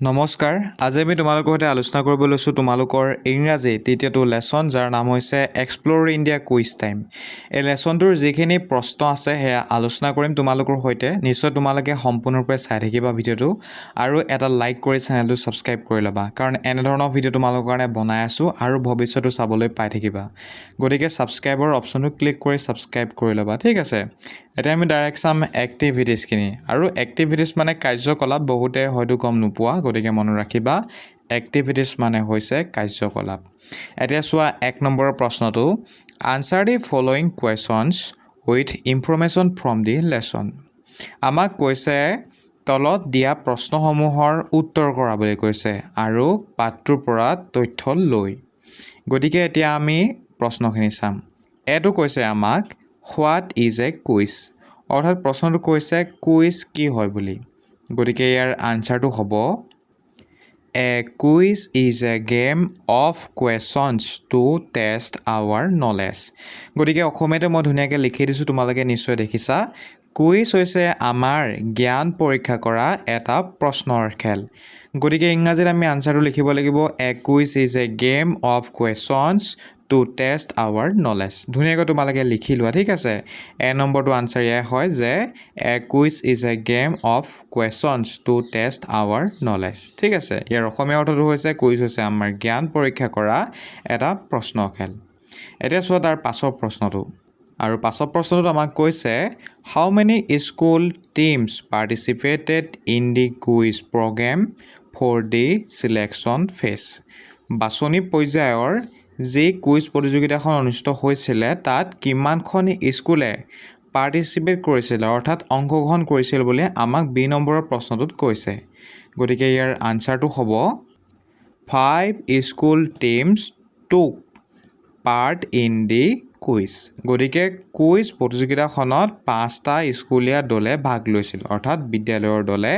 নমস্কাৰ আজি আমি তোমালোকৰ সৈতে আলোচনা কৰিব লৈছোঁ তোমালোকৰ ইংৰাজী তৃতীয়টো লেসন যাৰ নাম হৈছে এক্সপ্ল'ৰ ইণ্ডিয়া কুইজ টাইম। এই লেসনটোৰ যিখিনি প্ৰশ্ন আছে সেয়া আলোচনা কৰিম তোমালোকৰ সৈতে। নিশ্চয় তোমালোকে সম্পূৰ্ণৰূপে চাই থাকিবা ভিডিঅ'টো আৰু এটা লাইক কৰি চেনেলটো ছাবস্ক্ৰাইব কৰি ল'বা, কাৰণ এনেধৰণৰ ভিডিঅ' তোমালোকৰ কাৰণে বনাই আছোঁ আৰু ভৱিষ্যতো চাবলৈ পাই থাকিবা। গতিকে ছাবস্ক্ৰাইবৰ অপশ্যনটো ক্লিক কৰি ছাবস্ক্ৰাইব কৰি ল'বা, ঠিক আছে। এতিয়া আমি ডাইৰেক্ট চাম এক্টিভিটিছখিনি, আৰু এক্টিভিটিছ মানে কাৰ্যকলাপ। বহুতে হয়তো গম নোপোৱা, গতিকে মনত ৰাখিবা এক্টিভিটিছ মানে হৈছে কাৰ্যকলাপ। এতিয়া চোৱা 1 নম্বৰৰ প্ৰশ্নটো, answer the following questions with information from the lesson. আমাক কৈছে তলত দিয়া প্ৰশ্নসমূহৰ উত্তৰ কৰা বুলি কৈছে আৰু পাঠটোৰ পৰা তথ্য লৈ। গতিকে এতিয়া আমি প্ৰশ্নখিনি চাম। এইটো কৈছে আমাক হোৱাট ইজ এ কুইজ, অৰ্থাৎ প্ৰশ্নটো কৈছে কুইজ কি হয় বুলি। গতিকে ইয়াৰ আনচাৰটো হ'ব a quiz is a game of questions to test our knowledge. গতিকে অসমীয়াতে মই ধুনীয়াকৈ লিখি দিছোঁ, তোমালোকে নিশ্চয় দেখিছা। কুইজ হৈছে আমাৰ জ্ঞান পৰীক্ষা কৰা এটা প্ৰশ্নৰ খেল। গতিকে ইংৰাজীত আমি আনচাৰটো লিখিব লাগিব a quiz is a game of questions to test our knowledge. ধুনীয়াকৈ তোমালোকে লিখি লোৱা, ঠিক আছে। এ নম্বৰটো আনচাৰ এয়া হয় যে a quiz is a game of questions to test our knowledge, ঠিক আছে। ইয়াৰ অসমীয়া অৰ্থটো হৈছে কুইজ হৈছে আমাৰ জ্ঞান পৰীক্ষা কৰা এটা প্ৰশ্ন খেল। এতিয়া চোৱা তাৰ পাছৰ প্ৰশ্নটো, আৰু পাছৰ প্ৰশ্নটোত আমাক কৈছে how many school teams participated in the quiz programme for the selection phase. বাছনি পৰ্যায়ৰ যি কুইজ প্ৰতিযোগিতাখন অনুষ্ঠিত হৈছিলে তাত কিমানখন স্কুলে পাৰ্টিচিপেট কৰিছিলে, অৰ্থাৎ অংশগ্ৰহণ কৰিছিল বুলি আমাক বি নম্বৰৰ প্ৰশ্নটোত কৈছে। গতিকে ইয়াৰ আনচাৰটো হ'ব 5 স্কুল টিমছ টুক পাৰ্ট ইন দি কুইজ। গতিকে কুইজ প্ৰতিযোগিতাখনত 5টা স্কুলীয়া দলে ভাগ লৈছিল, অৰ্থাৎ বিদ্যালয়ৰ দলে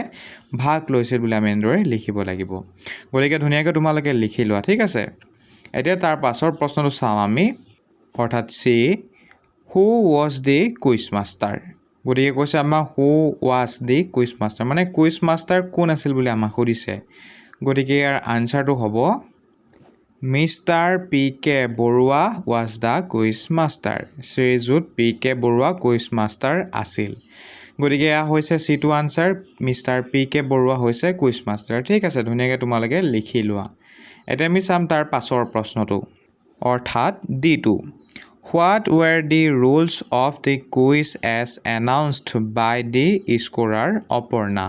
ভাগ লৈছিল বুলি আমি এনেদৰে লিখিব লাগিব। গতিকে ধুনীয়াকৈ তোমালোকে লিখি লোৱা, ঠিক আছে। এতিয়া তাৰ পাছৰ প্ৰশ্নটো চাওঁ আমি, অৰ্থাৎ C who was the quiz master. গতিকে কৈছে আমাক who was the quiz master, মানে কুইজ মাষ্টাৰ কোন আছিল বুলি আমাক সুধিছে। গতিকে ইয়াৰ আনচাৰটো হ'ব mister P K Barua was the quiz master. Srijut P K Barua quiz master আছিল। গতিকে এয়া হৈছে চিটো answer, mister P K Barua হৈছে কুইজ মাষ্টাৰ, ঠিক আছে। ধুনীয়াকৈ তোমালোকে লিখি লোৱা। এতিয়া আমি চাম তাৰ পাছৰ প্ৰশ্নটো, অৰ্থাৎ ডিটো, what were the rules of the quiz as announced by the scorer Aparna.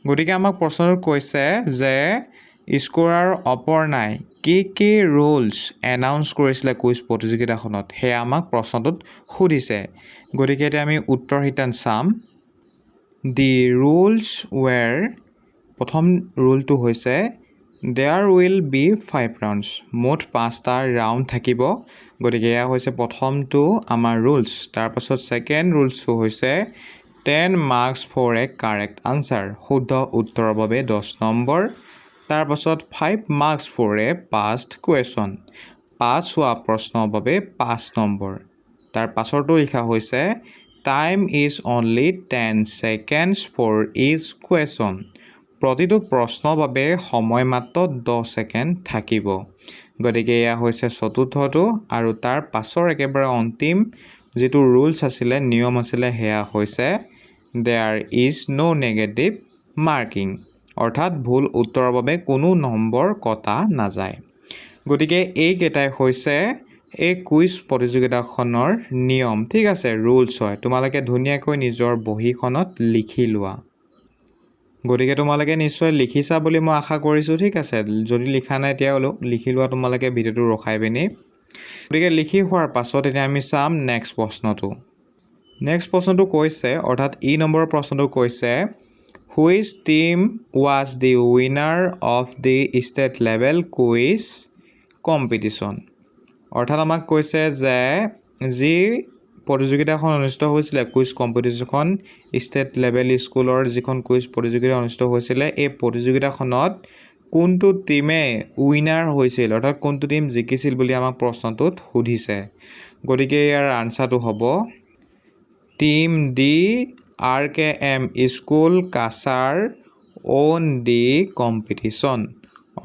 গতিকে আমাক প্ৰশ্নটো কৈছে যে স্ক'ৰাৰ অপৰ্ণাই কি ৰুলছ এনাউন্স কৰিছিলে কুইজ প্ৰতিযোগিতাখনত, সেয়া আমাক প্ৰশ্নটোত সুধিছে। গতিকে এতিয়া আমি উত্তৰ শিতান চাম। দি ৰুলছ ৱেৰ, প্ৰথম ৰুলটো হৈছে দেয়াৰ উইল বি 5 ৰাউণ্ডছ, মুঠ 5টা ৰাউণ্ড থাকিব। গতিকে এয়া হৈছে প্ৰথমটো আমাৰ ৰুলছ। তাৰপাছত ছেকেণ্ড ৰুলছটো হৈছে 10 marks for a correct answer, শুদ্ধ উত্তৰৰ বাবে 10 নম্বৰ। তাৰপাছত 5 marks for a passed question, পাছ হোৱা প্ৰশ্নৰ বাবে 5 নম্বৰ। তাৰ পাছৰটো লিখা হৈছে time is only 10 seconds for each question, প্ৰতিটো প্ৰশ্নৰ বাবে সময় মাত্ৰ 10 ছেকেণ্ড থাকিব। গতিকে এয়া হৈছে চতুৰ্থটো, আৰু তাৰ পাছৰ একেবাৰে অন্তিম যিটো ৰুলছ আছিলে, নিয়ম আছিলে, সেয়া হৈছে there is no' negative marking, অৰ্থাৎ ভুল উত্তৰৰ বাবে কোনো নম্বৰ কটা নাযায়। গতিকে এইকেইটাই হৈছে এই কুইজ প্ৰতিযোগিতাখনৰ নিয়ম, ঠিক আছে, ৰুলছ হয়। তোমালোকে ধুনীয়াকৈ নিজৰ বহীখনত লিখি লোৱা। গতিকে তোমালোকে নিশ্চয় লিখিছা বুলি মই আশা কৰিছোঁ, ঠিক আছে। যদি লিখা নাই তেতিয়াহ'লেও লিখি লোৱা তোমালোকে ভিডিঅ'টো ৰখাই পিনি। গতিকে লিখি হোৱাৰ পাছত এতিয়া আমি চাম নেক্সট প্ৰশ্নটো। নেক্সট প্ৰশ্নটো কৈছে, অৰ্থাৎ ই নম্বৰৰ প্ৰশ্নটো কৈছে which team was the winner of the state level quiz competition. অৰ্থাৎ আমাক কৈছে যে যি প্ৰতিযোগিতাখন অনুষ্ঠিত হৈছিলে, কুইজ কম্পিটিশ্যনখন, ষ্টেট লেভেল স্কুলৰ যিখন কুইজ প্ৰতিযোগিতা অনুষ্ঠিত হৈছিলে, এই প্ৰতিযোগিতাখনত কোনটো টিমে উইনাৰ হৈছিল, অৰ্থাৎ কোনটো টিম জিকিছিল বুলি আমাক প্ৰশ্নটোত সুধিছে। গতিকে ইয়াৰ আনচাৰটো হ'ব team D R K M school Cachar on the competition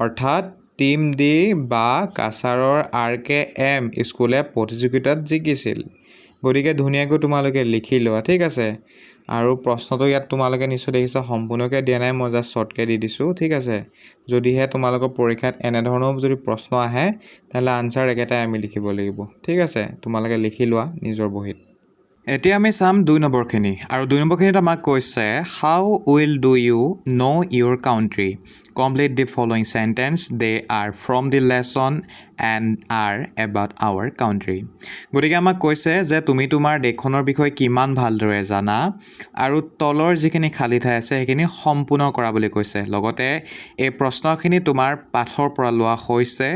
অৰ্থাৎ টিম ডি বা কাছাৰৰ RKM স্কুলে প্ৰতিযোগিতাত জিকিছিল। গতিকে ধুনীয়াকৈ তোমালোকে লিখি লোৱা, ঠিক আছে। আৰু প্ৰশ্নটো ইয়াত তোমালোকে নিশ্চয় দেখিছা সম্পূৰ্ণকৈ দিয়া নাই, মই জাষ্ট শ্বৰ্টকৈ দি দিছোঁ, ঠিক আছে। যদিহে তোমালোকৰ পৰীক্ষাত এনেধৰণৰ যদি প্ৰশ্ন আহে তেতিয়াহ'লে আনচাৰ একেটাই আমি লিখিব লাগিব, ঠিক আছে। তোমালোকে লিখি লোৱা নিজৰ বহীত। এতিয়া আমি চাম 2 নম্বৰখিনি, আৰু 2 নম্বৰখিনিত আমাক কৈছে how well do you know' your country, complete the following sentence, they are from the lesson and are about our country. গতিকে আমাক কৈছে যে তুমি তোমাৰ দেশখনৰ বিষয়ে কিমান ভালদৰে জানা, আৰু তলৰ যিখিনি খালী ঠাই আছে সেইখিনি সম্পূৰ্ণ কৰা বুলি কৈছে। লগতে এই প্ৰশ্নখিনি তোমাৰ পাঠৰ পৰা লোৱা হৈছে,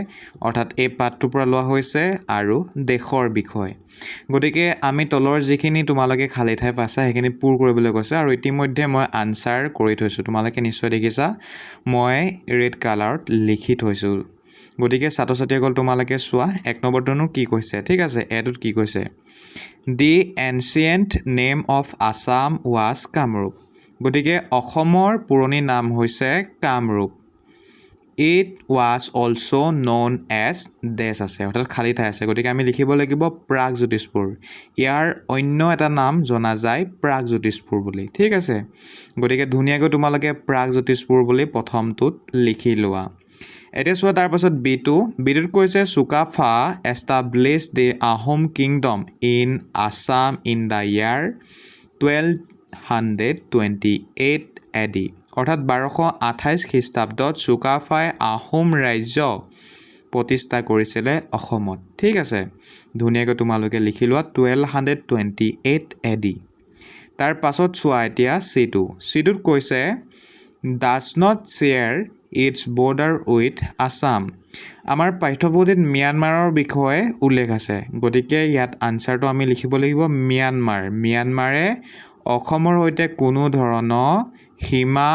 অৰ্থাৎ এই পাঠটোৰ পৰা লোৱা হৈছে আৰু দেশৰ বিষয়। গতিকে আমি তলৰ যিখিনি তোমালোকে খালী ঠাই পাইছা সেইখিনি পূৰ কৰিবলৈ কৈছে, আৰু ইতিমধ্যে মই আনচাৰ কৰি থৈছোঁ। তোমালোকে নিশ্চয় দেখিছা মই ৰেড কালাৰত লিখি থৈছোঁ। গতিকে ছাত্ৰ ছাত্ৰীসকল তোমালোকে চোৱা 1 নম্বৰটোনো কি কৈছে, ঠিক আছে। এটোত কি কৈছে, the ancient name of Assam was Kamrup. গতিকে অসমৰ পুৰণি নাম হৈছে Kamrup. It was also' known as dash আছে, অৰ্থাৎ খালী ঠাই আছে। গতিকে আমি লিখিব লাগিব প্ৰাগজ্যোতিষপুৰ। ইয়াৰ অন্য এটা নাম জনা যায় প্ৰাগজ্যোতিষপুৰ বুলি, ঠিক আছে। গতিকে ধুনীয়াকৈ তোমালোকে প্ৰাগজ্যোতিষপুৰ বুলি প্ৰথমটোত লিখি লোৱা। এতিয়া চোৱা তাৰপাছত বিটোত কৈছে Sukaphaa establish the Ahom kingdom in Assam in the year 1228 AD, অৰ্থাৎ 1228 খ্ৰীষ্টাব্দত চুকাফাই আহোম ৰাজ্য প্ৰতিষ্ঠা কৰিছিলে অসমত, ঠিক আছে। ধুনীয়াকৈ তোমালোকে লিখি লোৱা 1228 AD। তাৰ পাছত চোৱা এতিয়া চিটোত কৈছে does not share its border with Assam. আমাৰ পাঠ্যপুথিত ম্যানমাৰৰ বিষয়ে উল্লেখ আছে। গতিকে ইয়াত আনচাৰটো আমি লিখিব লাগিব ম্যানমাৰে অসমৰ সৈতে কোনো ধৰণৰ সীমা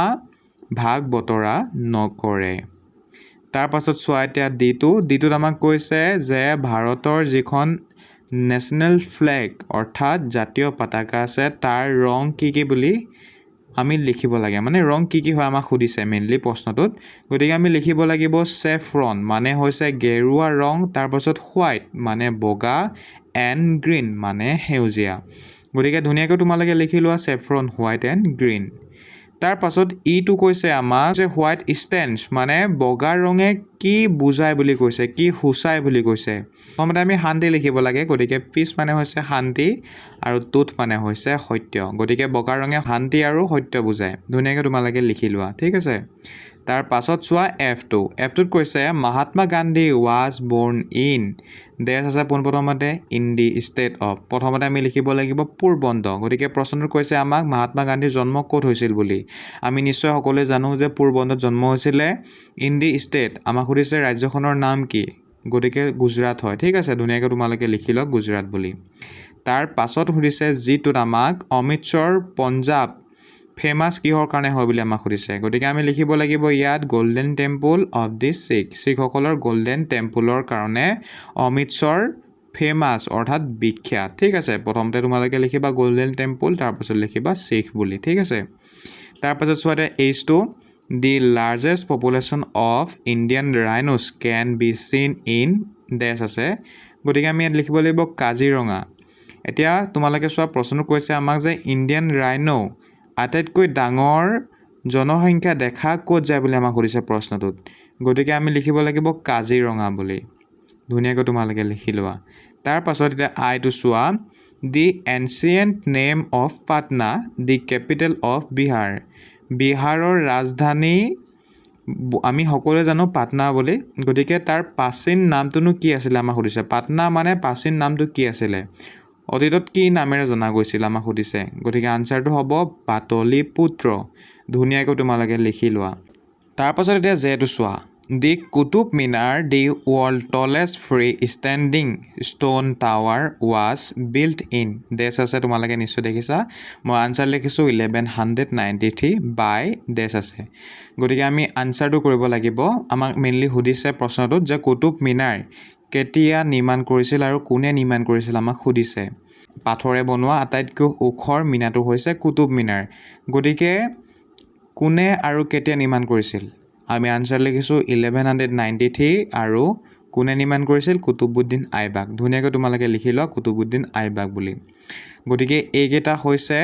ভাগ বতৰা নকৰে। তাৰ পাছত চোৱা এতিয়া ডিটোত আমাক কৈছে যে ভাৰতৰ যিখন নেশ্যনেল ফ্লেগ অৰ্থাৎ জাতীয় পতাকা আছে তাৰ ৰং কি বুলি আমি লিখিব লাগে, মানে ৰং কি হয় আমাক সুধিছে মেইনলি প্ৰশ্নটোত। গতিকে আমি লিখিব লাগিব চেফ্ৰন মানে হৈছে গেৰুৱা ৰং, তাৰপাছত হোৱাইট মানে বগা, এণ্ড গ্ৰীণ মানে সেউজীয়া। গতিকে ধুনীয়াকৈ তোমালোকে লিখি লোৱা চেফ্ৰন, হোৱাইট এণ্ড গ্ৰীণ। তাৰ পাছত ইটো কৈছে আমাক যে হোৱাইট ষ্টেণ্ডছ মানে বগা ৰঙে কি বুজায় বুলি কৈছে, কি সূচায় বুলি কৈছে। প্ৰথমতে আমি শান্তি লিখিব লাগে। গতিকে পিচ মানে হৈছে শান্তি আৰু টুথ মানে হৈছে সত্য। গতিকে বগা ৰঙে শান্তি আৰু সত্য বুজায়। ধুনীয়াকৈ তোমালোকে লিখি লোৱা, ঠিক আছে। তাৰ পাছত চোৱা এফটোত কৈছে মহাত্মা গান্ধী ৱাজ বৰ্ণ ইন ডেছ আছে পোনপ্ৰথমতে ইন দি ষ্টেট অফ। প্ৰথমতে আমি লিখিব লাগিব পোৰবন্দৰ। গতিকে প্ৰশ্নটোত কৈছে আমাক মহাত্মা গান্ধীৰ জন্ম ক'ত হৈছিল বুলি। আমি নিশ্চয় সকলোৱে জানো যে পোৰবন্দৰত জন্ম হৈছিলে। ইন দি ষ্টেট আমাক সুধিছে ৰাজ্যখনৰ নাম কি, গতিকে গুজৰাট হয়, ঠিক আছে। ধুনীয়াকৈ তোমালোকে লিখি লওক গুজৰাট বুলি। তাৰ পাছত সুধিছে যিটোত আমাক অমৃতসৰ পঞ্জাৱ ফেমাছ কিহৰ কাৰণে হয় বুলি আমাক সুধিছে। গতিকে আমি লিখিব লাগিব ইয়াত গল্ডেন টেম্পল অফ দি শিখসকলৰ গল্ডেন টেম্পলৰ কাৰণে অমৃতসৰ ফেমাছ অৰ্থাৎ বিখ্যাত, ঠিক আছে। প্ৰথমতে তোমালোকে লিখিবা গল্ডেন টেম্পল, তাৰপাছত লিখিবা শিখ বুলি, ঠিক আছে। তাৰপাছত চোৱা এইচটো the largest population of Indian rhinos can be seen in dash আছে। গতিকে আমি ইয়াত লিখিব লাগিব কাজিৰঙা। এতিয়া তোমালোকে চোৱা প্ৰশ্নটো কৈছে আমাক যে ইণ্ডিয়ান ৰাইনো আটাইতকৈ ডাঙৰ জনসংখ্যা দেখা ক'ত যায় বুলি আমাক সুধিছে প্ৰশ্নটোত। গতিকে আমি লিখিব লাগিব কাজিৰঙা বুলি। ধুনীয়াকৈ তোমালোকে লিখি লোৱা। তাৰ পাছত এতিয়া আইটো চোৱা the ancient name of Patna the capital of Bihar. বিহাৰৰ ৰাজধানী আমি সকলোৱে জানো পাটনা বুলি। গতিকে তাৰ প্ৰাচীন নামটোনো কি আছিলে আমাক সুধিছে। পাটনা মানে প্ৰাচীন নামটো কি আছিলে, অতীতত কি নামেৰে জনা গৈছিল আমাক সুধিছে। গতিকে আনচাৰটো হ'ব পাটলিপুত্ৰ। ধুনীয়াকৈ তোমালোকে লিখি লোৱা। তাৰপাছত এতিয়া জেটো চোৱা the Qutub Minar the world tallest free standing stone tower was built in dash আছে। তোমালোকে নিশ্চয় দেখিছা। মই আনচাৰ লিখিছোঁ 1193 বাই ডেছ আছে। গতিকে আমি আনচাৰটো কৰিব লাগিব। আমাক মেইনলি সুধিছে প্ৰশ্নটোত যে কুতুব মিনাৰ কেতিয়া নিৰ্মাণ কৰিছিল আৰু কোনে নিৰ্মাণ কৰিছিল আমাক সুধিছে। পাথৰে বনোৱা আটাইতকৈ ওখৰ মিনাৰটো হৈছে কুতুব মিনাৰ। গতিকে কোনে আৰু কেতিয়া নিৰ্মাণ কৰিছিল আমি আনসাৰ লিখিছোঁ 1193 আৰু কোনে নিৰ্মাণ কৰিছিল কুতুবুদ্দিন আইবাক ধুনীয়াকৈ তোমালোকে লিখি লোৱা কুতুবুদ্দিন আইবাক বুলি গতিকে এইকেইটা হৈছে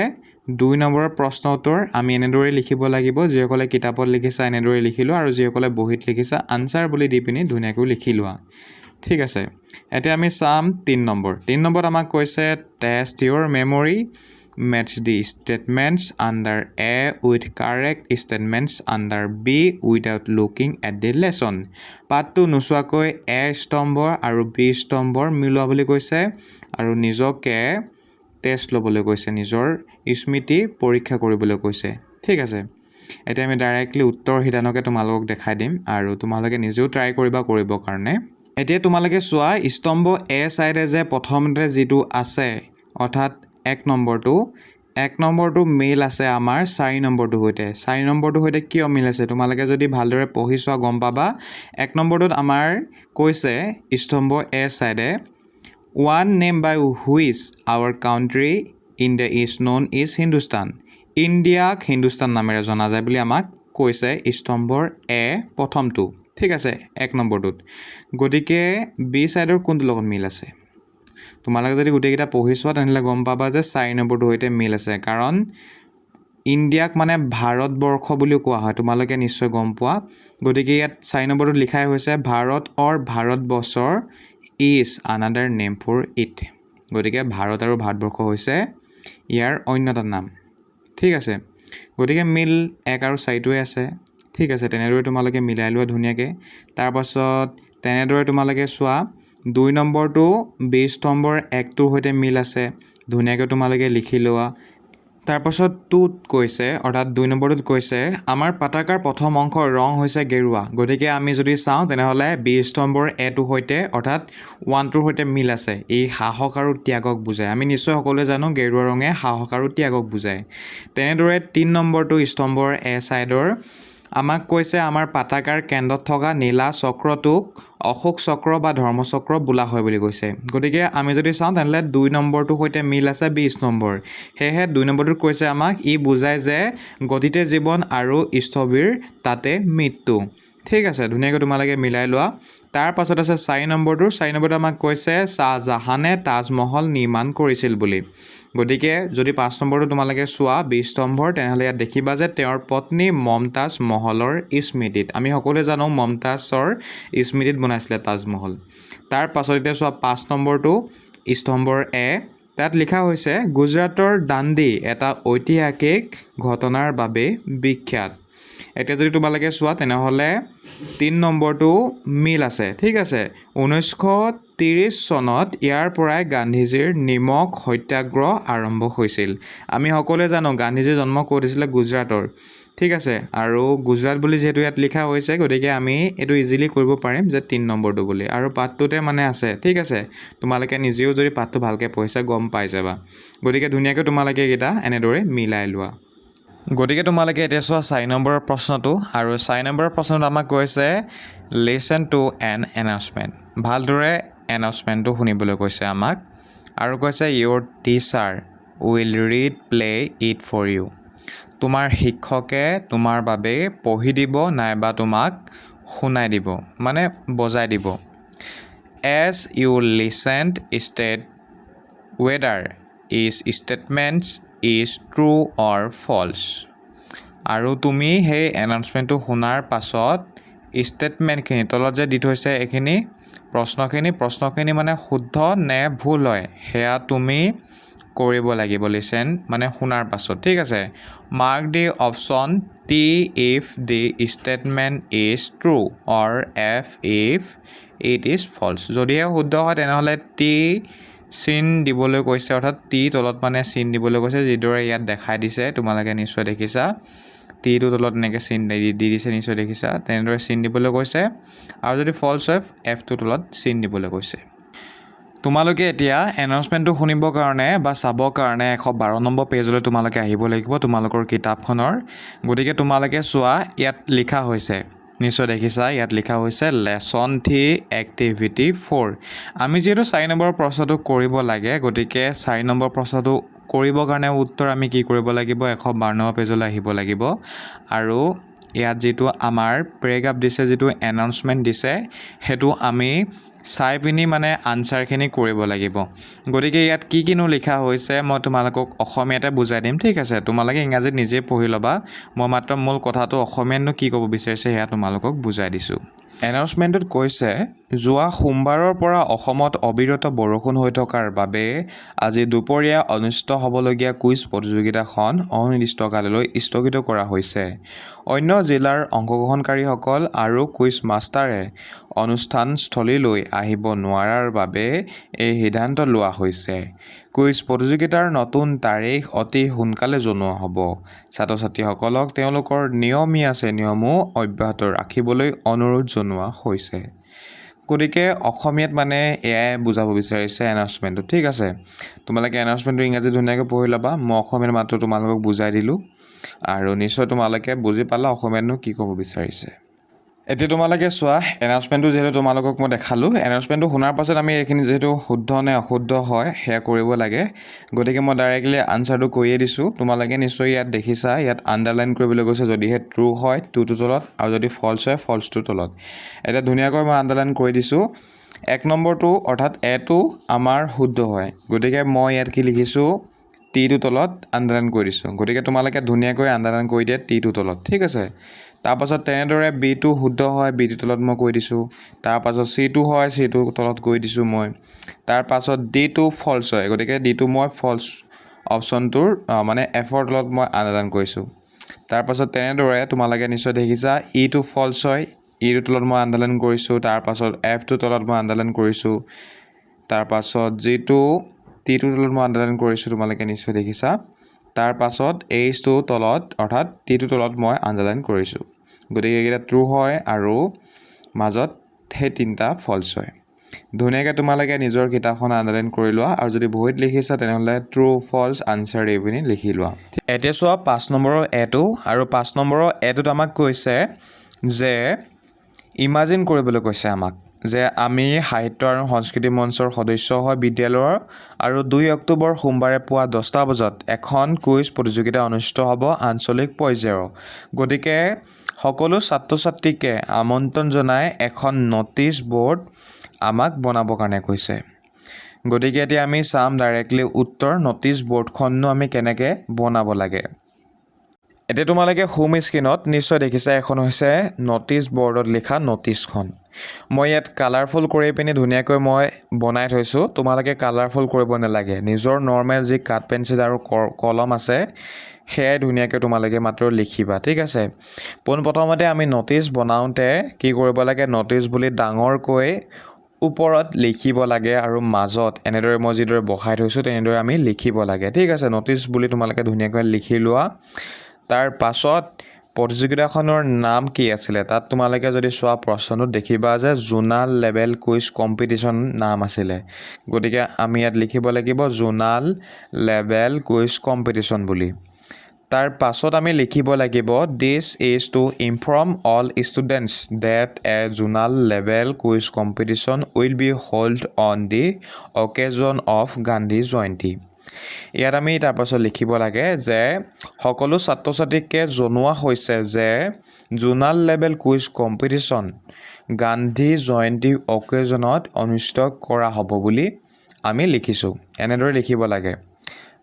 2 নম্বৰৰ প্ৰশ্ন উত্তৰ আমি এনেদৰে লিখিব লাগিব যিসকলে কিতাপত লিখিছা এনেদৰে লিখি লোৱা আৰু যিসকলে বহিত লিখিছা আনসাৰ বুলি দি পিনি ধুনীয়াকৈ লিখি লোৱা ঠিক আছে এতিয়া আমি চাম 3 নম্বৰত আমাক কৈছে test Euro memory match the statements under A with correct statements under B without looking at the lesson পাঠটো নোচোৱাকৈ A স্তম্ভ আৰু B স্তম্ভৰ মিলোৱা বুলি কৈছে আৰু নিজকে টেষ্ট ল'বলৈ কৈছে নিজৰ স্মৃতি পৰীক্ষা কৰিবলৈ কৈছে ঠিক আছে এতিয়া আমি ডাইৰেক্টলি উত্তৰ হিতানকে তোমালোকক দেখাই দিম আৰু তোমালোকে নিজেও ট্ৰাই কৰিবৰ কাৰণে এতিয়া তোমালোকে চোৱা স্তম্ভ A সাইডে যে প্ৰথমতে যেটো আছে অৰ্থাৎ 1 নম্বৰটো মেল আছে আমাৰ 4 নম্বৰটো হৈতে কিয় মিল আছে তোমালোকে যদি ভালদৰে পঢ়ি চোৱা গম পাবা 1 নম্বৰটোত আমাৰ কৈছে স্তম্ভ A সাইডে one name by which our country India is known is Hindustan ইণ্ডিয়াক হিন্দুস্তান নামেৰে জনা যায় বুলি আমাক কৈছে স্তম্ভৰ A প্ৰথমটো ঠিক আছে 1 নম্বৰটোত গতিকে B সাইডৰ কোনটো লগত মিল আছে তোমালোকে যদি গোটেইকেইটা পঢ়ি চোৱা তেনেহলে গম পাবা যে 4 নম্বৰটো হৈতে মিল আছে কাৰণ ইণ্ডিয়াক মানে ভাৰতবৰ্ষ বুলি কোৱা হয় তোমালোকে নিশ্চয় গম পোৱা গতিকে ইয়াত 4 নম্বৰটোত লিখাই হৈছে ভাৰত অৰ ভাৰতবৰ্ষৰ is another name for it গতিকে ভাৰত আৰু ভাৰতবৰ্ষ হৈছে ইয়াৰ অন্য এটা নাম ঠিক আছে গতিকে মিল 1 আৰু 4 টোৱে আছে ঠিক আছে তেনেদৰে তোমালোকে মিলাই লোৱা ধুনীয়াকৈ তাৰ পাছত তেনেদৰে তোমালোকে চোৱা 2 নম্বৰটো B স্তম্ভৰ 1 টোৰ হৈতে মিল আছে ধুনীয়াকৈ তোমালোকে লিখি লোৱা তাৰ পাছত 2ত কৈছে অৰ্থাৎ 2 নম্বৰটোত কৈছে আমাৰ পতাকাৰ প্ৰথম অংশৰ ৰং হৈছে গেৰুৱা গতিকে আমি যদি চাওঁ তেনেহলে B স্তম্ভৰ A টো হৈতে অৰ্থাৎ 1 টোৰ হৈতে মিল আছে এই সাহস আৰু ত্যাগক বুজায় আমি নিশ্চয় সকলোৱে জানো গেৰুৱা ৰঙে সাহস আৰু ত্যাগক বুজায় তেনেদৰে 3 নম্বৰটো স্তম্ভৰ A সাইডৰ আমাক কৈছে আমাৰ পতাকাৰ কেন্দ্ৰত থকা নীলা চক্ৰটোক অশোক চক্ৰ বা ধৰ্মচক্ৰ বোলা হয় বুলি কৈছে গতিকে আমি যদি চাওঁ তেনেহলে 2 নম্বৰটো হৈতে মিল আছে 20 নম্বৰ হেহে 2 নম্বৰটোত কৈছে আমাক ই বুজায় যে গতিতে জীৱন আৰু স্থবিৰ তাতে মৃত্যু ঠিক আছে ধুনীয়াকৈ তোমালোকে মিলাই লোৱা তাৰ পাছত আছে 4 নম্বৰটো আমাক কৈছে শাহজাহানে তাজমহল নিৰ্মাণ কৰিছিল বুলি গতিকে যদি 5 নম্বৰটো তোমালোকে চোৱা 20 স্তম্ভৰ তেনেহলে ইয়াত দেখিবা যে তেওঁৰ পত্নী মমতাজ মহলৰ স্মৃতিত আমি সকলোৱে জানো মমতাজৰ স্মৃতিত বনাইছিলে তাজমহল তাৰ পাছত এতিয়া চোৱা 5 নম্বৰটো স্তম্ভৰ A তাত লিখা হৈছে গুজৰাটৰ দাণ্ডি এটা ঐতিহাসিক ঘটনাৰ বাবে বিখ্যাত এতিয়া যদি তোমালোকে চোৱা তেনেহলে 3 নম্বৰটো মিল আছে ঠিক আছে 1930 চনত ইয়াৰ পৰাই গান্ধীজীৰ নিমখ সত্যাগ্ৰহ আৰম্ভ হৈছিল আমি সকলোৱে জানো গান্ধীজী জন্ম ক'ত হৈছিলে গুজৰাটৰ ঠিক আছে আৰু গুজৰাট বুলি যেহেতু ইয়াত লিখা হৈছে গতিকে আমি এটো ইজিলি কৰিব পাৰিম যে 3 নম্বৰটো বুলি আৰু পাঠটোতে মানে আছে ঠিক আছে তোমালোকে নিজেও যদি পাঠটো ভালকৈ পঢ়িছা গম পাই যাবা গতিকে ধুনীয়াকৈ তোমালোকে এটা এনেদৰে মিলাই লোৱা গতিকে তোমালোকে এতিয়া চোৱা 4 নম্বৰৰ প্ৰশ্নটো আৰু 4 নম্বৰৰ প্ৰশ্নটো আমাক কৈছে লিসেন টু এন এনাউন্সমেন্ট ভালদৰে এনাউন্সমেন্টটো শুনিবলৈ কৈছে আমাক আৰু কৈছে your teacher will read play it for you তোমাৰ শিক্ষকে তোমাৰ বাবে পঢ়ি দিব নাইবা তোমাক শুনাই দিব মানে বজাই দিব as you listened state whether is statements is true or false আৰু তুমি সেই এনাউন্সমেন্টটো শুনাৰ পাছত ষ্টেটমেন্টখিনি তলত যে দি থৈছে এখিনি প্ৰশ্নখিনি মানে শুদ্ধ নে ভুল হয় হেয়া তুমি কৰিব লাগিব লিসেন মানে শুনাৰ পাছত ঠিক আছে mark the option T if the statement is true or F if it is false যদিহে শুদ্ধ হয় তেনেহ'লে টি চিন দিবলৈ কৈছে অৰ্থাৎ টি তলত মানে চিন দিবলৈ কৈছে যিদৰে ইয়াত দেখাই দিছে তোমালোকে নিশ্চয় দেখিছা টিটো তলত এনেকৈ চিন দি দিছে নিশ্চয় দেখিছা তেনেদৰে চিন দিবলৈ কৈছে আৰু যদি ফলছ হয় এফটো তলত চিন দিবলৈ কৈছে তোমালোকে এতিয়া এনাউন্সমেন্টটো শুনিবৰ কাৰণে বা চাবৰ কাৰণে 112 নম্বৰ পেজলৈ তোমালোকে আহিব লাগিব তোমালোকৰ কিতাপখনৰ গতিকে তোমালোকে চোৱা ইয়াত লিখা হৈছে নিশ্চয় দেখিছা ইয়াত লিখা হৈছে লেসন 3 এক্টিভিটি 4 আমি যেহেতু 4 নম্বৰ প্ৰশ্নটো কৰিব লাগে গতিকে 4 নম্বৰ প্ৰশ্নটো কৰিবৰ কাৰণে উত্তৰ আমি কি কৰিব লাগিব 152 পেজলৈ আহিব লাগিব আৰু ইয়াত যিটো আমাৰ পেৰেগ্ৰাফ দিছে যিটো এনাউন্সমেণ্ট দিছে সেইটো আমি চাই পিনি মানে আনসাৰখিনি কৰিব লাগিব গতিকে ইয়াত কিনো লিখা হৈছে মই তোমালোকক অসমীয়াতে বুজাই দিম ঠিক আছে তোমালোকে ইংৰাজীত নিজে পঢ়ি ল'বা মই মাত্ৰ মূল কথাটো অসমীয়াতনো কি ক'ব বিচাৰিছে সেয়া তোমালোকক বুজাই দিছোঁ এনাউন্সমেণ্টত কৈছে যোৱা সোমবাৰৰ পৰা অসমত অবিৰত বৰষুণ হৈ থকাৰ বাবে আজি দুপৰীয়া অনুষ্ঠিত হ'বলগীয়া কুইজ প্ৰতিযোগিতাখন অনিৰ্দিষ্টকাললৈ স্থগিত কৰা হৈছে অন্য জিলাৰ অংশগ্ৰহণকাৰীসকল আৰু কুইজ মাষ্টাৰে অনুষ্ঠানস্থলীলৈ আহিব নোৱাৰাৰ বাবে এই সিদ্ধান্ত লোৱা হৈছে কুইজ প্ৰতিযোগিতাৰ নতুন তাৰিখ অতি সোনকালে জনোৱা হ'ব ছাত্ৰ ছাত্ৰীসকলক তেওঁলোকৰ নিয়মীয়া শ্ৰেণীসমূহ অব্যাহত ৰাখিবলৈ অনুৰোধ জনোৱা হৈছে গতিকে অসমীয়াত মানে এয়াই বুজাব বিচাৰিছে এনাউন্সমেণ্টটো ঠিক আছে তোমালোকে এনাউন্সমেণ্টটো ইংৰাজীত ধুনীয়াকৈ পঢ়ি ল'বা মই অসমীয়াত মাত্ৰ তোমালোকক বুজাই দিলোঁ আৰু নিশ্চয় তোমালোকে বুজি পালা অসমীয়াতনো কি ক'ব বিচাৰিছে এতিয়া তোমালোকে চোৱা এনাউন্সমেণ্টটো যিহেতু তোমালোকক মই দেখালোঁ এনাউন্সমেণ্টটো শুনাৰ পাছত আমি এইখিনি যিহেতু শুদ্ধ নে অশুদ্ধ হয় সেয়া কৰিব লাগে গতিকে মই ডাইৰেক্টলি আনচাৰটো কৈয়ে দিছোঁ তোমালোকে নিশ্চয় ইয়াত দেখিছা ইয়াত আণ্ডাৰলাইন কৰিবলৈ গৈছে যদিহে ট্ৰু হয় ট্ৰুটো তলত আৰু যদি ফল্ছ হয় ফল্ছটো তলত এতিয়া ধুনীয়াকৈ মই আণ্ডাৰলাইন কৰি দিছোঁ 1 নম্বৰটো অৰ্থাৎ এটো আমাৰ শুদ্ধ হয় গতিকে মই ইয়াত কি লিখিছোঁ টিটো তলত আণ্ডাৰলাইন কৰি দিছোঁ গতিকে তোমালোকে ধুনীয়াকৈ আণ্ডাৰলাইন কৰি দিয়া টিটো তলত ঠিক আছে তাৰপাছত তেনেদৰে বিটো শুদ্ধ হয় বিটো তলত মই কৈ দিছোঁ তাৰপাছত চিটো হয় চিটো তলত কৈ দিছোঁ মই তাৰপাছত ডিটো ফল্ছ হয় গতিকে ডিটো মই ফল্ছ অপশ্যনটোৰ মানে এফৰ তলত মই আণ্ডাৰলাইন কৰিছোঁ তাৰপাছত তেনেদৰে তোমালোকে নিশ্চয় দেখিছা ইটো ফল্ছ হয় ইটো তলত মই আণ্ডাৰলাইন কৰিছোঁ তাৰপাছত এফটো তলত মই আণ্ডাৰলাইন কৰিছোঁ তাৰপাছত যিটো টিটো তলত মই আণ্ডাৰলাইন কৰিছোঁ তোমালোকে নিশ্চয় দেখিছা তাৰপাছত এইচটো তলত অৰ্থাৎ টিটো তলত মই আণ্ডাৰলাইন কৰিছোঁ গতিকে এইকেইটা ট্ৰু হয় আৰু মাজত সেই তিনিটা ফল্ছ হয় ধুনীয়াকৈ তোমালোকে নিজৰ কিতাপখন আণ্ডাৰলাইন কৰি লোৱা আৰু যদি বহীত লিখিছা তেনেহ'লে ট্ৰু ফল্ছ আনচাৰ এই পিনি লিখি লোৱা এতিয়া চোৱা 5 নম্বৰৰ এটো আৰু 5 নম্বৰৰ এটোত আমাক কৈছে যে ইমাজিন কৰিবলৈ কৈছে আমাক যে আমি সাহিত্য আৰু সংস্কৃতি মঞ্চৰ সদস্য হয় বিদ্যালয়ৰ আৰু 2 অক্টোবৰ সোমবাৰে পুৱা 10টা বজাত এখন কুইজ প্ৰতিযোগিতা অনুষ্ঠিত হ'ব আঞ্চলিক পৰ্যায়ৰ গতিকে সকলো ছাত্ৰ ছাত্ৰীকে আমন্ত্ৰণ জনাই এখন নটিচ বোৰ্ড আমাক বনাবৰ কাৰণে কৈছে গতিকে এতিয়া আমি চাম ডাইৰেক্টলি উত্তৰ নটিচ বোৰ্ডখননো আমি কেনেকৈ বনাব লাগে এতিয়া তোমালোকে হোম স্ক্ৰীনত নিশ্চয় দেখিছা এখন হৈছে নটিচ বৰ্ডত লিখা নটিচখন মই ইয়াত কালাৰফুল কৰি পিনি ধুনীয়াকৈ মই বনাই থৈছোঁ তোমালোকে কালাৰফুল কৰিব নালাগে নিজৰ নৰ্মেল যি কাঠ পেঞ্চিল আৰু কলম আছে সেয়াই ধুনীয়াকৈ তোমালোকে মাত্ৰ লিখিবা ঠিক আছে পোনপ্ৰথমতে আমি নটিচ বনাওঁতে কি কৰিব লাগে নটিচ বুলি ডাঙৰকৈ ওপৰত লিখিব লাগে আৰু মাজত এনেদৰে মই যিদৰে বহাই থৈছোঁ তেনেদৰে আমি লিখিব লাগে ঠিক আছে নটিচ বুলি তোমালোকে ধুনীয়াকৈ লিখি লোৱা তাৰ পাছত প্ৰতিযোগিতাখনৰ নাম কি আছিলে তাত তোমালোকে যদি চোৱা প্ৰশ্নটোত দেখিবা যে জোনাল লেভেল কুইজ কম্পিটিশ্যন নাম আছিলে গতিকে আমি ইয়াত লিখিব লাগিব জোনাল লেভেল কুইজ কম্পিটিশ্যন বুলি তাৰ পাছত আমি লিখিব লাগিব this is to inform all students that a zonal level quiz competition will be hold on the occasion of Gandhi Jayanti ইয়াত আমি তাৰপাছত লিখিব লাগে যে সকলো ছাত্ৰ ছাত্ৰীকে জনোৱা হৈছে যে zonal level quiz competition Gandhi Jayanti অকেজনত অনুষ্ঠিত কৰা হ'ব বুলি আমি লিখিছোঁ এনেদৰে লিখিব লাগে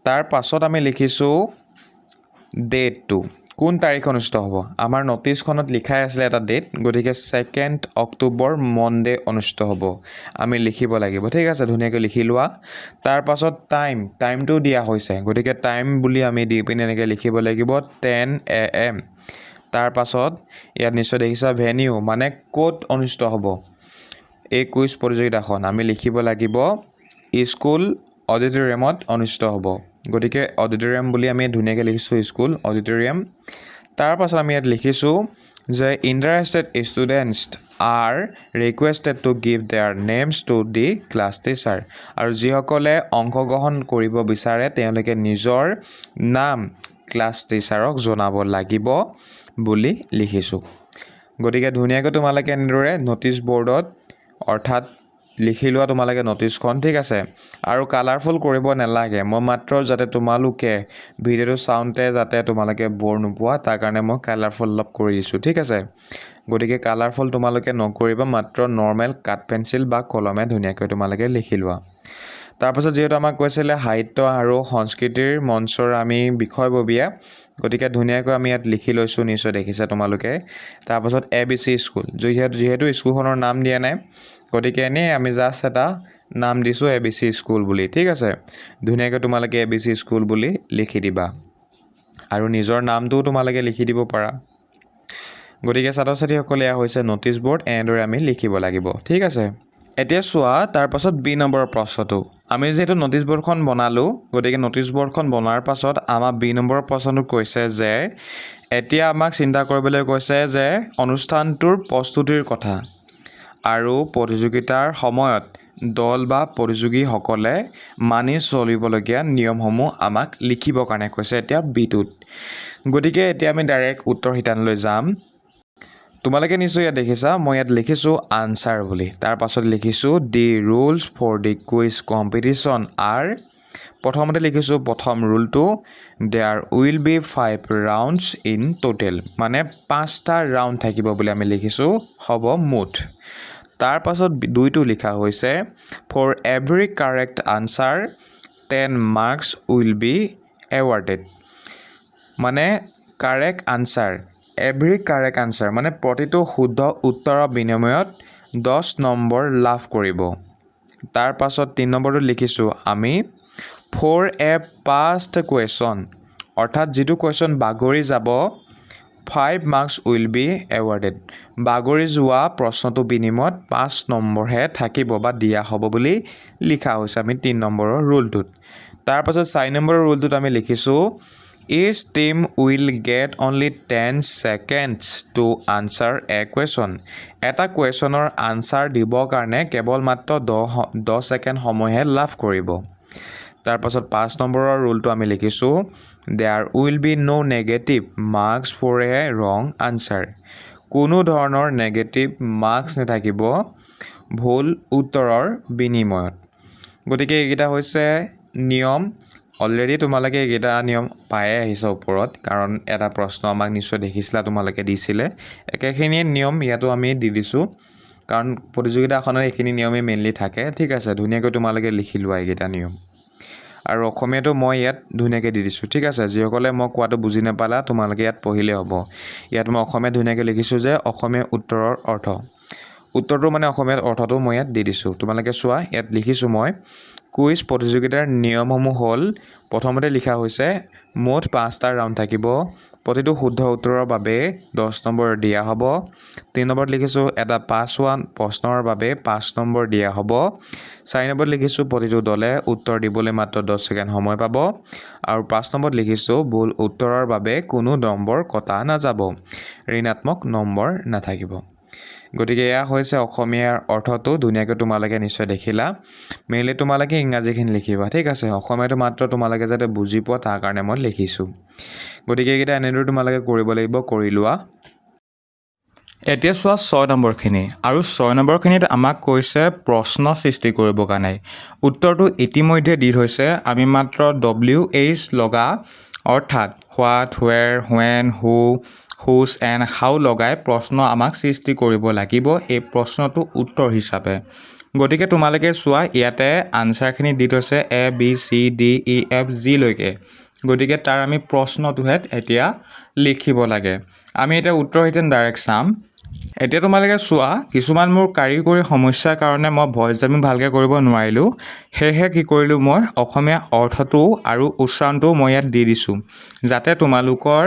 তাৰ পাছত আমি লিখিছোঁ ডেটটো কোন তাৰিখ অনুষ্ঠিত হ'ব আমাৰ নটিচখনত লিখাই আছিলে এটা ডেট গতিকে 2 অক্টোবৰ মনডে অনুষ্ঠিত হ'ব আমি লিখিব লাগিব ঠিক আছে ধুনীয়াকৈ লিখি লোৱা তাৰ পাছত টাইমটো দিয়া হৈছে গতিকে টাইম বুলি আমি দি পিনি এনেকৈ লিখিব লাগিব 10 AM তাৰ পাছত ইয়াত নিশ্চয় দেখিছা ভেনিউ মানে ক'ত অনুষ্ঠিত হ'ব এই কুইজ প্ৰতিযোগিতাখন আমি লিখিব লাগিব স্কুল অডিটৰিয়ামত অনুষ্ঠিত হ'ব গতিকে অডিটৰিয়াম বুলি আমি ধুনীয়াকৈ লিখিছোঁ স্কুল অডিটৰিয়াম তাৰ পাছত আমি ইয়াত লিখিছোঁ যে interested students are requested to give their names to the class teacher আৰু যিসকলে অংশগ্ৰহণ কৰিব বিচাৰে তেওঁলোকে নিজৰ নাম ক্লাছ টিচাৰক জনাব লাগিব বুলি লিখিছোঁ গতিকে ধুনীয়াকৈ তোমালোকে এনেদৰে নটিচ বৰ্ডত অৰ্থাৎ লিখি লোৱা তোমালোকে ন'টিছখন ঠিক আছে আৰু কালাৰফুল কৰিব নালাগে মই মাত্ৰ যাতে তোমালোকে ভিডিঅ'টো চাওঁতে যাতে তোমালোকে বৰ নোপোৱা তাৰ কাৰণে মই কালাৰফুল অলপ কৰি দিছোঁ ঠিক আছে গতিকে কালাৰফুল তোমালোকে নকৰিবা মাত্ৰ নৰ্মেল কাট পেঞ্চিল বা কলমে ধুনীয়াকৈ তোমালোকে লিখি লোৱা তাৰপাছত যেহেতু আমাক কৈছিলে সাহিত্য আৰু সংস্কৃতিৰ মঞ্চৰ আমি বিষয়ববীয়া গতিকে ধুনীয়াকৈ আমি ইয়াত লিখি লৈছোঁ নিশ্চয় দেখিছা তোমালোকে তাৰপাছত ABC স্কুল যেহেতু স্কুলখনৰ নাম দিয়া নাই গতিকে এনেই আমি জাষ্ট এটা নাম দিছোঁ ABC স্কুল বুলি ঠিক আছে ধুনীয়াকৈ তোমালোকে ABC স্কুল বুলি লিখি দিবা আৰু নিজৰ নামটোও তোমালোকে লিখি দিব পাৰা গতিকে ছাত্ৰ ছাত্ৰীসকলে এয়া হৈছে ন'টিছ ব'ৰ্ড এনেদৰে আমি লিখিব লাগিব ঠিক আছে এতিয়া চোৱা তাৰপাছত বি নম্বৰৰ প্ৰশ্নটো আমি যেহেতু ন'টিছ ব'ৰ্ডখন বনালোঁ গতিকে ন'টিছ ব'ৰ্ডখন বনোৱাৰ পাছত আমাৰ বি নম্বৰৰ প্ৰশ্নটো কৈছে যে এতিয়া আমাক চিন্তা কৰিবলৈ কৈছে যে অনুষ্ঠানটোৰ প্ৰস্তুতিৰ কথা আৰু প্ৰতিযোগিতাৰ সময়ত দল বা প্ৰতিযোগীসকলে মানি চলিবলগীয়া নিয়মসমূহ আমাক লিখিবৰ কাৰণে কৈছে এতিয়া বিটোত গতিকে এতিয়া আমি ডাইৰেক্ট উত্তৰ শিতানলৈ যাম তোমালোকে নিশ্চয় ইয়াত দেখিছা মই ইয়াত লিখিছোঁ আনচাৰ বুলি তাৰ পাছত লিখিছোঁ the rules for the quiz competition are প্ৰথমতে লিখিছোঁ প্ৰথম ৰুলটো there will be 5 rounds in total মানে 5টা ৰাউণ্ড থাকিব বুলি আমি লিখিছোঁ হ'ব মুঠ তাৰ পাছত দুইটো লিখা হৈছে for every correct answer 10 marks will be awarded মানে correct answer every correct answer মানে প্ৰতিটো শুদ্ধ উত্তৰৰ বিনিময়ত 10 নম্বৰ লাভ কৰিব তাৰ পাছত 3 নম্বৰটো লিখিছোঁ আমি ফৰ এ পাষ্ট কুৱেশ্যন অৰ্থাৎ যিটো কুৱেশ্যন বাগৰি যাব 5 মাৰ্কছ উইল বি এৱাৰ্ডেড বাগৰি যোৱা প্ৰশ্নটো বিনিময়ত 5 নম্বৰহে থাকিব বা দিয়া হ'ব বুলি লিখা হৈছে আমি 3 নম্বৰৰ ৰুলটোত তাৰ পাছত 4 নম্বৰৰ ৰুলটোত আমি লিখিছোঁ Each team will get only 10 seconds to answer a question. এটা কুৱেশ্যনৰ আনচাৰ দিবৰ কাৰণে কেৱল মাত্ৰ 10 ছেকেণ্ড সময়হে লাভ কৰিব তাৰ পাছত 5 নম্বৰৰ ৰুলটো আমি লিখিছোঁ there will be no negative marks for a wrong answer. কোনো ধৰণৰ নেগেটিভ মাৰ্কছ নাথাকিব ভুল উত্তৰৰ বিনিময়ত গতিকে এইকেইটা হৈছে নিয়ম অলৰেডি তোমালোকে এইকেইটা নিয়ম পায়ে আহিছে ওপৰত কাৰণ এটা প্ৰশ্ন আমাক নিশ্চয় দেখিছিলা তোমালোকে দিছিলে একেখিনিয়ে নিয়ম ইয়াতো আমি দি দিছোঁ কাৰণ প্ৰতিযোগিতাখনৰ এইখিনি নিয়মেই মেইনলি থাকে ঠিক আছে ধুনীয়াকৈ তোমালোকে লিখি লোৱা এইকেইটা নিয়ম আৰু অসমীয়াটো মই ইয়াত ধুনীয়াকৈ দি দিছোঁ ঠিক আছে যিসকলে মই কোৱাটো বুজি নাপালা তোমালোকে ইয়াত পঢ়িলে হ'ব ইয়াত মই অসমীয়াত ধুনীয়াকৈ লিখিছোঁ যে অসমীয়া উত্তৰৰ অৰ্থ উত্তৰটো মানে অসমীয়াত অৰ্থটো মই ইয়াত দি দিছোঁ তোমালোকে চোৱা ইয়াত লিখিছোঁ মই কুইজ প্ৰতিযোগিতাৰ নিয়মসমূহ হ'ল প্ৰথমতে লিখা হৈছে মুঠ 5টা ৰাউণ্ড থাকিব প্ৰতিটো শুদ্ধ উত্তৰৰ বাবে 10 নম্বৰ দিয়া হ'ব 3 নম্বৰত লিখিছোঁ এটা পাছ হোৱা প্ৰশ্নৰ বাবে 5 নম্বৰ দিয়া হ'ব 4 নম্বৰত লিখিছোঁ প্ৰতিটো দলে উত্তৰ দিবলৈ মাত্ৰ 10 ছেকেণ্ড সময় পাব আৰু 5 নম্বৰত লিখিছোঁ ভুল উত্তৰৰ বাবে কোনো নম্বৰ কটা নাযাব ঋণাত্মক নম্বৰ নাথাকিব গতিকে এয়া হৈছে অসমীয়াৰ অৰ্থটো ধুনীয়াকৈ তোমালোকে নিশ্চয় দেখিলা মেইনলি তোমালোকে ইংৰাজীখিনি লিখিবা ঠিক আছে অসমীয়াটো মাত্ৰ তোমালোকে যাতে বুজি পোৱা তাৰ কাৰণে মই লিখিছোঁ গতিকে এইকেইটা এনেদৰে তোমালোকে কৰিব লাগিব কৰি লোৱা এতিয়া চোৱা 6 নম্বৰখিনি আৰু 6 নম্বৰখিনিত আমাক কৈছে প্ৰশ্ন সৃষ্টি কৰিবৰ কাৰণে উত্তৰটো ইতিমধ্যে দি থৈছে আমি মাত্ৰ WH লগা অৰ্থাৎ what where when who whose and হাউ লগাই প্ৰশ্ন আমাক সৃষ্টি কৰিব লাগিব এই প্ৰশ্নটো উত্তৰ হিচাপে গতিকে তোমালোকে চোৱা ইয়াতে আনচাৰখিনি দি থৈছে ABCDEFG লৈকে গতিকে তাৰ আমি প্ৰশ্নটোহে এতিয়া লিখিব লাগে আমি এতিয়া উত্তৰ হিতেন ডাইৰেক্ট চাম এতিয়া তোমালোকে চোৱা কিছুমান মোৰ কাৰিকৰী সমস্যাৰ কাৰণে মই ভইচ জামিং ভালকৈ কৰিব নোৱাৰিলোঁ সেয়েহে কি কৰিলোঁ মই অসমীয়া অৰ্থটো আৰু উচ্চাৰণটো মই ইয়াত দি দিছোঁ যাতে তোমালোকৰ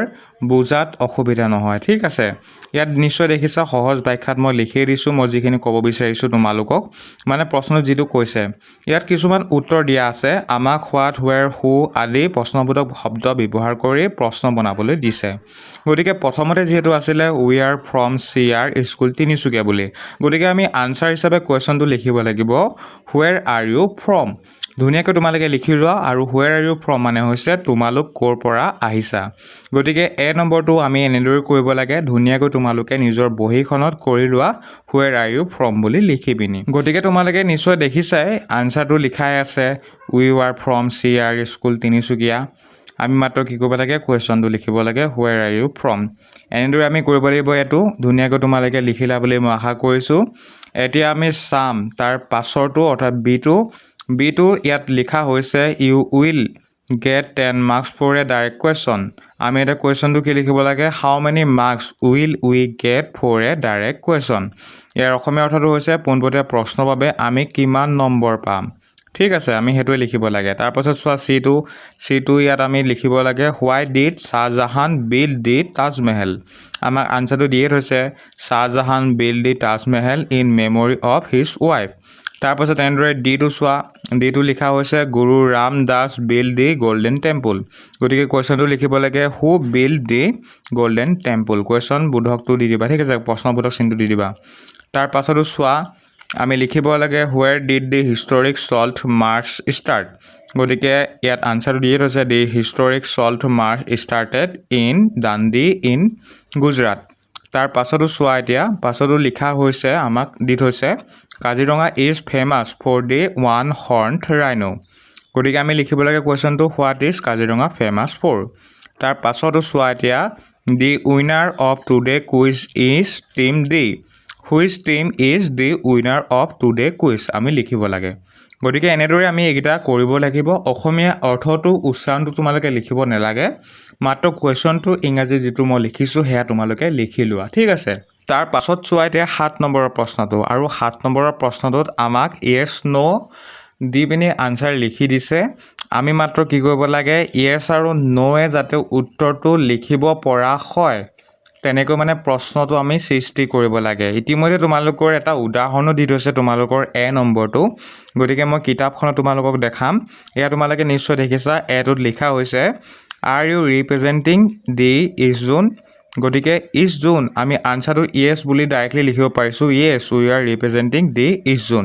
বুজাত অসুবিধা নহয় ঠিক আছে ইয়াত নিশ্চয় দেখিছা সহজ ব্যাখ্যাত মই লিখি দিছোঁ মই যিখিনি ক'ব বিচাৰিছোঁ তোমালোকক মানে প্ৰশ্ন যিটো কৈছে ইয়াত কিছুমান উত্তৰ দিয়া আছে আমাক হোৱাট হুৱেৰ হু আদি প্ৰশ্নবোধক শব্দ ব্যৱহাৰ কৰি প্ৰশ্ন বনাবলৈ দিছে গতিকে প্ৰথমতে যিহেতু আছিলে we are from CR school Tinsukia বুলি গতিকে আমি আনচাৰ হিচাপে কুৱেশ্যনটো লিখিব লাগিব হুৱেৰ আৰ ইউ ফ্ৰম ধুনীয়াকৈ তোমালোকে লিখি লোৱা আৰু হুৱেৰ আৰ ইউ ফ্ৰম মানে হৈছে তোমালোক ক'ৰ পৰা আহিছা গতিকে এ নম্বৰটো আমি এনেদৰে কৰিব লাগে ধুনীয়াকৈ তোমালোকে নিজৰ বহীখনত কৰি লোৱা হুৱেৰ আৰ ইউ ফ্ৰম বুলি লিখি পিনি গতিকে তোমালোকে নিশ্চয় দেখিছাই আনচাৰটো লিখাই আছে we are from C R school Tinsukia আমি মাত্ৰ কি কৰিব লাগে কুৱেশ্যনটো লিখিব লাগে হুৱেৰ আৰ ইউ ফ্ৰম এনেদৰে আমি কৰিব লাগিব এইটো ধুনীয়াকৈ তোমালোকে লিখিলা বুলি মই আশা কৰিছোঁ এতিয়া আমি চাম তাৰ পাছৰটো অৰ্থাৎ বিটো ইয়াত লিখা হৈছে you will get 10 marks for a direct question আমি এটা কুৱেশ্যনটো কি লিখিব লাগে how many marks will we get for a direct question ইয়াৰ অসমীয়া অৰ্থটো হৈছে পোনপটীয়া প্ৰশ্নৰ বাবে আমি কিমান নম্বৰ পাম ঠিক আছে আমি হেতুৱে লিখিব লাগে তাৰ পাছত চোৱা C2 ইয়াত আমি লিখিব লাগে why did Shahjahan build the Taj Mahal আমাক আনসাৰটো দিয়ে হৈছে Shahjahan build the Taj Mahal in memory of his wife তাৰ পাছত এনেদৰে ডিটো চোৱা ডিটো লিখা হৈছে Guru Ramdas build the golden temple গতিকে কুৱেশ্যনটো লিখিব লাগে who build the golden temple question বোধকটো দি দিবা ঠিক আছে প্ৰশ্নবোধক চিনটো দি দিবা তাৰ পাছতো চোৱা আমি লিখিব লাগে where did the historic salt march start গতিকে ইয়াত আনসাৰটো দিয়ে থৈছে the historic salt march started in Dandi in Gujarat তাৰ পাছতো চোৱা এতিয়া পাছতো লিখা হৈছে আমাক দি থৈছে Kaziranga is famous for the one horned rhino গতিকে আমি লিখিব লাগে কুৱেশ্যনটো what is Kaziranga famous for তাৰ পাছতো চোৱা এতিয়া the winner of today quiz is team D which team is the winner of today quiz আমি লিখিব লাগে গতিকে এনেদৰে আমি এইকেইটা কৰিব লাগিব অসমীয়া অৰ্থটো উচ্চাৰণটো তোমালোকে লিখিব নালাগে মাত্ৰ কুৱেশ্যনটো ইংৰাজী যিটো মই লিখিছোঁ সেয়া তোমালোকে লিখি লোৱা ঠিক আছে তাৰ পাছত চোৱা এতিয়া 7 নম্বৰৰ প্ৰশ্নটো আৰু 7 নম্বৰৰ প্ৰশ্নটোত আমাক ইয়েছ নো দি পিনি আনসাৰ লিখি দিছে আমি মাত্ৰ কি কৰিব লাগে ইয়েছ আৰু নোৱে যাতে উত্তৰটো লিখিব পৰা হয় তেনেকৈ মানে প্ৰশ্নটো আমি সৃষ্টি কৰিব লাগে ইতিমধ্যে তোমালোকৰ এটা উদাহৰণো দি থৈছে তোমালোকৰ এ নম্বৰটো গতিকে মই কিতাপখনত তোমালোকক দেখাম এয়া তোমালোকে নিশ্চয় দেখিছা এটোত লিখা হৈছে are you representing the east zone গতিকে ইজ জোন আমি আনসাৰটো ইয়েছ বুলি ডাইৰেক্টলি লিখিব পাৰিছোঁ yes we are representing the east zone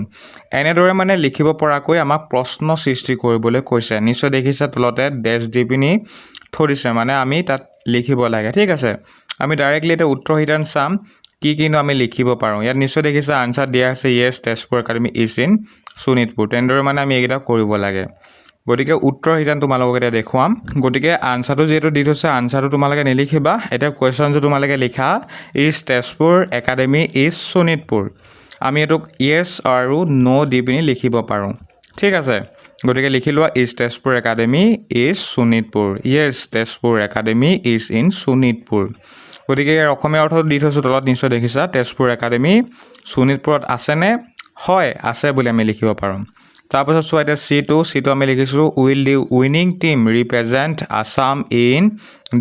এনেদৰে মানে লিখিব পৰাকৈ আমাক প্ৰশ্ন সৃষ্টি কৰিবলৈ কৈছে নিশ্চয় দেখিছা তলতে ডেছ দি পিনি থৈ দিছে মানে আমি তাত লিখিব লাগে ঠিক আছে আমি ডাইৰেক্টলি এটা উত্তৰ হিতান চাম কিনো আমি লিখিব পাৰোঁ ইয়াত নিশ্চয় দেখিছা আনসাৰ দিয়া আছে yes Tezpur academy is in Sonitpur তেনেদৰে মানে আমি এইকেইটা কৰিব লাগে গতিকে উত্তৰ হিতান তোমালোকক এতিয়া দেখুৱাম গতিকে আনসাৰটো যিহেতু দি থৈছে আনসাৰটো তোমালোকে নিলিখিবা এতিয়া কুৱেশ্যনটো তোমালোকে লিখা is Tezpur academy is Sonitpur আমি এইটোক ইয়েছ আৰু নো দি পিনি লিখিব পাৰোঁ ঠিক আছে গতিকে লিখি লোৱা is Tezpur academy is Sonitpur yes Tezpur academy is in Sonitpur গতিকে ইয়াৰ অসমীয়া অৰ্থটো দি থৈছোঁ তলত নিশ্চয় দেখিছা তেজপুৰ একাডেমি শোণিতপুৰত আছেনে হয় আছে বুলি আমি লিখিব পাৰোঁ তাৰপাছত চোৱা এতিয়া চিটো আমি লিখিছোঁ will the winning team represent Assam in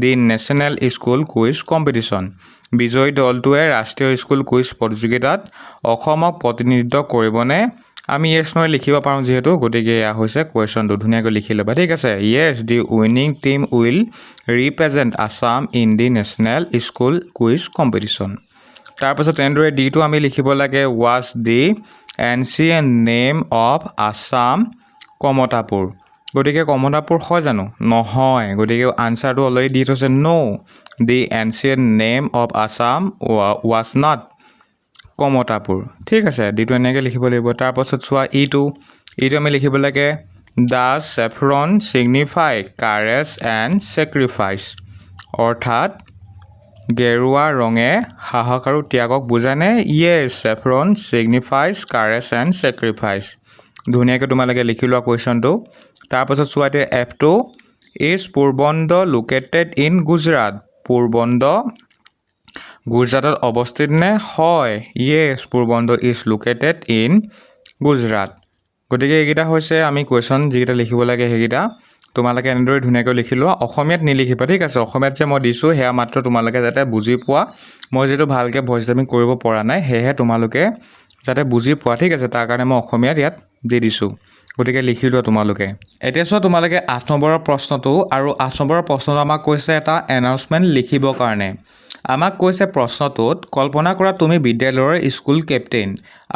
the national school quiz competition বিজয়ী দলটোৱে ৰাষ্ট্ৰীয় স্কুল কুইজ প্ৰতিযোগিতাত অসমক প্ৰতিনিধিত্ব কৰিবনে আমি ইয়েছ নহয় লিখিব পাৰোঁ যিহেতু গতিকে এয়া হৈছে কুৱেশ্যনটো ধুনীয়াকৈ লিখি ল'বা ঠিক আছে yes the winning team will represent Assam in the national school quiz competition তাৰপাছত তেনেদৰে ডিটো আমি লিখিব লাগে was the ancient name of Assam Kamatapur গতিকে কমতাপুৰ হয় জানো নহয় গতিকে আনসাৰটো অলৰেডি দি থৈছে no' the ancient name of Assam was not Kamatapur ঠিক আছে ডিটো এনেকৈ লিখিব লাগিব তাৰপাছত চোৱা ইটো আমি লিখিব লাগে does saffron signify courage and sacrifice অৰ্থাৎ গেৰুৱা ৰঙে সাহস আৰু ত্যাগক বুজানে yes saffron signifies courage and sacrifice ধুনীয়াকৈ তোমালোকে লিখি লোৱা কুৱেশ্যনটো তাৰপাছত চোৱা এতিয়া এফটো is Porbandar located in Gujarat Porbandar গুজৰাটত অৱস্থিত নে হয় yes Porbandar is located in Gujarat গতিকে এইকেইটা হৈছে আমি কুৱেশ্যন যিকেইটা লিখিব লাগে সেইকেইটা তোমালোকে এনেদৰে ধুনীয়াকৈ লিখি লোৱা অসমীয়াত নিলিখিবা ঠিক আছে অসমীয়াত যে মই দিছোঁ সেয়া মাত্ৰ তোমালোকে যাতে বুজি পোৱা মই যিহেতু ভালকৈ ভইচ ডাবিং কৰিব পৰা নাই সেয়েহে তোমালোকে যাতে বুজি পোৱা ঠিক আছে তাৰ কাৰণে মই অসমীয়াত ইয়াত দি দিছোঁ গতিকে লিখি লোৱা তোমালোকে এতিয়া চোৱা তোমালোকে 8 নম্বৰৰ প্ৰশ্নটো আৰু 8 নম্বৰৰ প্ৰশ্নটো আমাক কৈছে এটা এনাউন্সমেণ্ট লিখিবৰ কাৰণে আমাক কৈছে প্ৰশ্নটোত কল্পনা কৰা তুমি বিদ্যালয়ৰ স্কুল কেপ্টেইন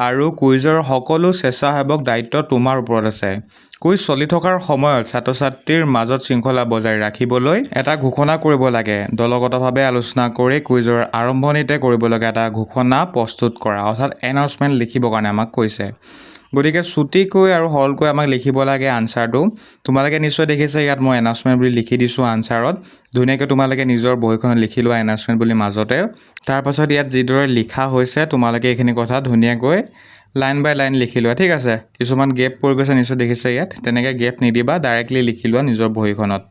আৰু কুইজৰ সকলো স্বেচ্ছাসেৱক দায়িত্ব তোমাৰ ওপৰত আছে। কুইজ চলি থকাৰ সময়ত ছাত্ৰ ছাত্ৰীৰ মাজত শৃংখলা বজাই ৰাখিবলৈ এটা ঘোষণা কৰিব লাগে। দলগতভাৱে আলোচনা কৰি কুইজৰ আৰম্ভণিতে কৰিবলগীয়া এটা ঘোষণা প্ৰস্তুত কৰা, অৰ্থাৎ এনাউন্সমেণ্ট লিখিবৰ কাৰণে আমাক কৈছে। গতিকে চুটিকৈ আৰু সৰলকৈ আমাক লিখিব লাগে আনচাৰটো। তোমালোকে নিশ্চয় দেখিছে ইয়াত মই এনাউন্সমেণ্ট বুলি লিখি দিছোঁ আনচাৰত। ধুনীয়াকৈ তোমালোকে নিজৰ বহীখনত লিখি লোৱা এনাউন্সমেণ্ট বুলি মাজতে। তাৰপাছত ইয়াত যিদৰে লিখা হৈছে তোমালোকে এইখিনি কথা ধুনীয়াকৈ লাইন বাই লাইন লিখি লোৱা, ঠিক আছে। কিছুমান গেপ পৰি গৈছে নিশ্চয় দেখিছে ইয়াত, তেনেকৈ গেপ নিদিবা, ডাইৰেক্টলি লিখি লোৱা নিজৰ বহীখনত।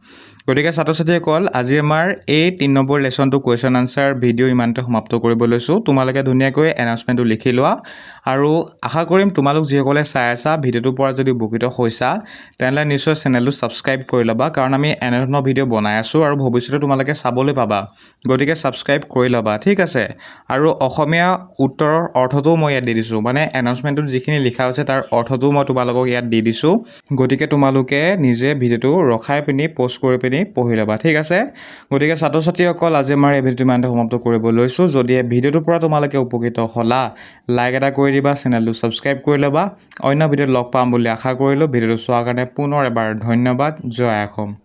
গতিকে ছাত্ৰ ছাত্ৰীসকল, আজি আমাৰ এই 3 নম্বৰ লেচনটো কুৱেশ্যন আনচাৰ ভিডিঅ' ইমানতে সমাপ্ত কৰিব লৈছোঁ। তোমালোকে ধুনীয়াকৈ এনাউন্সমেণ্টটো লিখি লোৱা আৰু আশা কৰিম তোমালোক যিসকলে চাই আছা ভিডিঅ'টোৰ পৰা যদি উপকৃত হৈছা তেনেহ'লে নিশ্চয় চেনেলটো ছাবস্ক্ৰাইব কৰি ল'বা, কাৰণ আমি এনেধৰণৰ ভিডিঅ' বনাই আছোঁ আৰু ভৱিষ্যতে তোমালোকে চাবলৈ পাবা। গতিকে ছাবস্ক্ৰাইব কৰি ল'বা, ঠিক আছে। আৰু অসমীয়া উত্তৰৰ অৰ্থটোও মই ইয়াত দি দিছোঁ, মানে এনাউন্সমেণ্টটোত যিখিনি লিখা হৈছে তাৰ অৰ্থটোও মই তোমালোকক ইয়াত দি দিছোঁ। গতিকে তোমালোকে নিজে ভিডিঅ'টো ৰখাই পিনি প'জ কৰি পিনি পঢ়ি ল'বা, ঠিক আছে। গতিকে ছাত্ৰ ছাত্ৰীসকল, আজি আমাৰ এই ভিডিঅ'টো ইমানতে সমাপ্ত কৰিব লৈছোঁ। যদি এই ভিডিঅ'টোৰ পৰা তোমালোকে উপকৃত হ'লা, লাইক এটা কৰি দিবা, চেনেলটো ছাবস্ক্ৰাইব কৰি ল'বা। অন্য ভিডিঅ'ত লগ পাম বুলি আশা কৰিলোঁ। ভিডিঅ'টো চোৱাৰ কাৰণে পুনৰ এবাৰ ধন্যবাদ। জয় অসম।